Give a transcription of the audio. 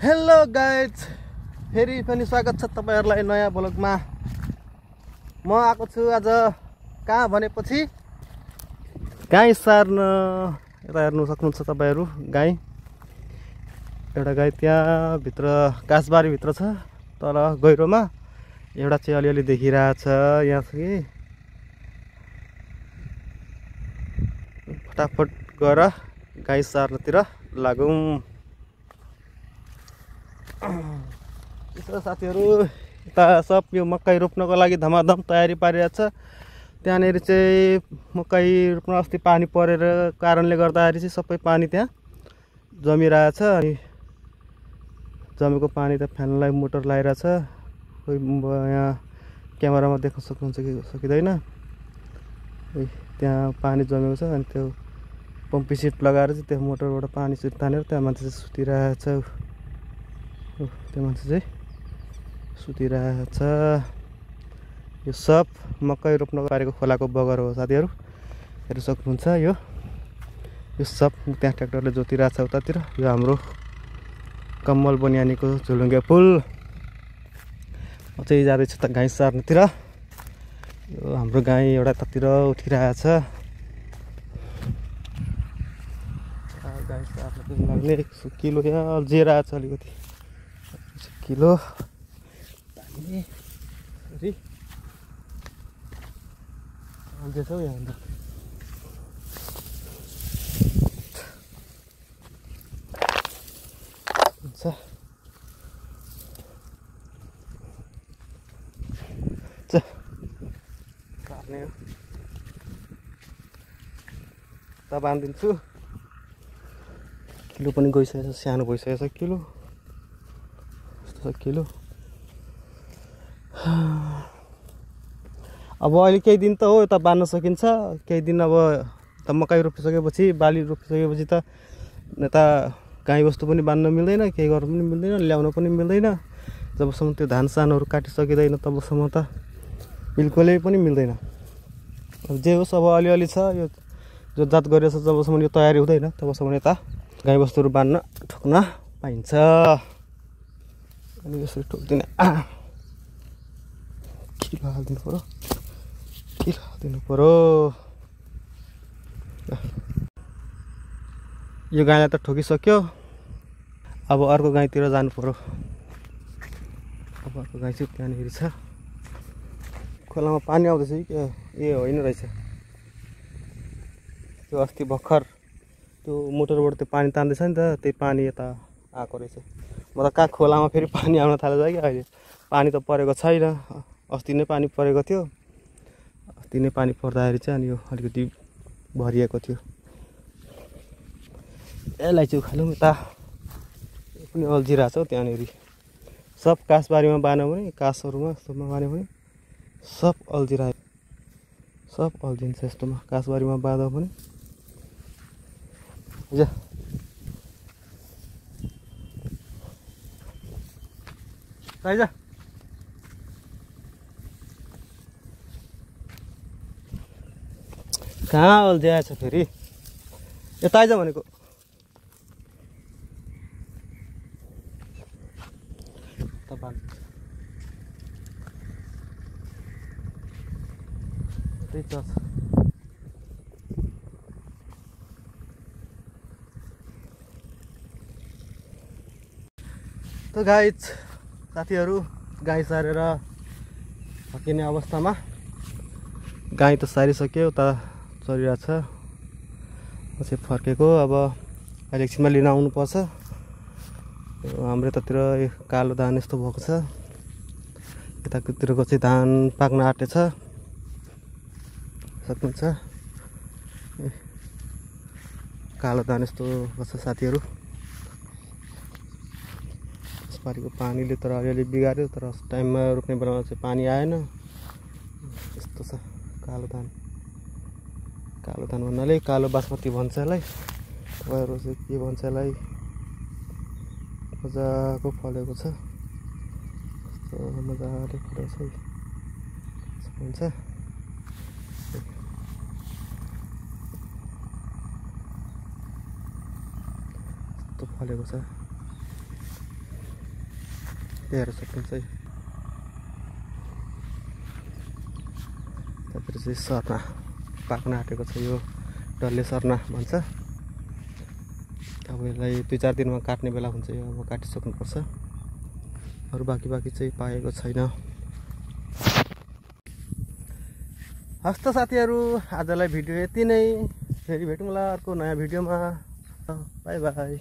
Hello guys, फेरि पनि स्वागत छ तपाईहरुलाई नयाँ ब्लगमा। म आएको छु आज कहाँ भनेपछि गाई सार्न। यता हेर्नु सक्नुहुन्छ तपाईहरु, गाई एउटा गाई त्यहाँ भित्र कासबारी भित्र छ, तर गहिरोमा एउटा चाहिँ अलिअलि देखिरहेछ। यहाँ चाहिँ फटाफट गएर गाई सार्नतिर लागौं। यसो साथीहरु, यता सब यो मकै रोप्नको लागि धमाधम तयारी पारिरहेछ। त्यहाँनेरि चाहिँ मकै रोप्न अस्ति पानी परेर कारणले गर्दाखेरि चाहिँ सबै पानी त्यहाँ जमिरहेछ। अनि जमेको पानी त फ्यानलाई मोटर लगाइरहेछ। यहाँ क्यामेरामा देख्न सक्नुहुन्छ कि सकिँदैन, त्यहाँ पानी जमेको छ। अनि त्यो पम्पी सेट लगाएर चाहिँ त्यो मोटरबाट पानी तानेर त्यहाँ मान्छे चाहिँ सुतिरहेछ। त्यो मान्छे चाहिँ सुतिरहेछ। यो सब मकै रोप्न पारेको खोलाको बगर हो साथीहरु, हेर्न सक्नुहुन्छ। यो सब त्यहाँ ट्र्याक्टरले जोतिरहेछ उतातिर। यो हाम्रो कम्मल बनियानीको झुलुङ्गे पुल अझै जाँदैछ त गाई सार्नतिर। यो हाम्रो गाई एउटा यतातिर उठिरहेछ। गाई सार्न लाग्ने 100 किलो यहाँ अल्झिरहेछ, अलिकति किलो पानी सरी अल्झेछ हौ यहाँ। हुन्छ सार्ने हो त बाँधिदिन्छु। किलो पनि गइसकेछ, सानो भइसकेछ किलो किलो। अब अहिले केही दिन त हो यता बाँध्न सकिन्छ, केही दिन अब त मकै रोपिसकेपछि, बाली रोपिसकेपछि त यता गाई वस्तु पनि बाँध्न मिल्दैन, केही गर्न पनि मिल्दैन, ल्याउन पनि मिल्दैन। जबसम्म त्यो धान सानहरू काटिसकिँदैन तबसम्म त बिल्कुलै पनि मिल्दैन। अब जे होस्, अब अलिअलि छ, यो जो जात गरिरहेछ जबसम्म यो तयारी हुँदैन तबसम्म यता गाई वस्तुहरू बाँध्न ठोक्न पाइन्छ। अनि यसरी ठोक्दिने किलो हालिदिनु पर्यो, किलो हालिदिनु पर्यो। यो गाईलाई त ठोकिसक्यो, अब अर्को गाईतिर जानु पर्यो। अब अर्को गाई चाहिँ त्यहाँनिर छ। खोलामा पानी आउँदैछ कि ए होइन रहेछ, त्यो अस्ति भर्खर त्यो मोटरबाट त्यो पानी तान्दैछ नि त, त्यही पानी यता आएको रहेछ। म त कहाँ खोलामा फेरि पानी आउन थालेछ कि अहिले। पानी त परेको छैन, अस्ति नै पानी परेको थियो। अस्ति नै पानी पर्दाखेरि चाहिँ अनि यो अलिकति भरिएको थियो। यसलाई चाहिँ उखालौँ, यता पनि अल्झिरहेछ हौ त्यहाँनिर। सब कासबारीमा बाँध्यो भने, कासहरूमा यस्तोमा बाँध्यो भने सब अल्झिरहेको, सब अल्झिन्छ यस्तोमा कासबारीमा बाँध्यो भने। जा आइज, कहाँ अल्झिआएछ फेरि, यता आइज भनेको। त गाइज साथीहरु, गाई सारेर फर्किने अवस्थामा। गाई त सारिसक्यो, उता चलिरहेछ। म चाहिँ फर्केको। अब अहिले एकछिनमा लिन आउनुपर्छ। हाम्रो यतातिर कालो धान यस्तो भएको छ, यतातिरको चाहिँ धान पाक्न आँटेछ, सक्नुहुन्छ। कालो धान यस्तो भएको छ साथीहरु। यसपालिको पानीले तर अलिअलि बिगार्यो, तर टाइममा रोप्ने बेलामा चाहिँ पानी आएन। यस्तो छ कालो धान। कालो धान भन्नाले कालो बासमती भन्छ यसलाई, तपाईँहरू चाहिँ के भन्छ यसलाई। मजाको फलेको छ, यस्तो मजाले फलेको छ हुन्छ। यस्तो फलेको छ। हेर्न सक्नुहुन्छ है। त्यहाँतिर चाहिँ सर्ना पाक्न आँटेको छ। यो डल्ले सर्ना भन्छ। अब यसलाई 2-4 दिनमा काट्ने बेला हुन्छ। यो अब काटिसक्नुपर्छ। अरू बाँकी चाहिँ पाएको छैन। हस् त साथीहरू, आजलाई भिडियो यति नै। फेरि भेटौँला अर्को नयाँ भिडियोमा। By by.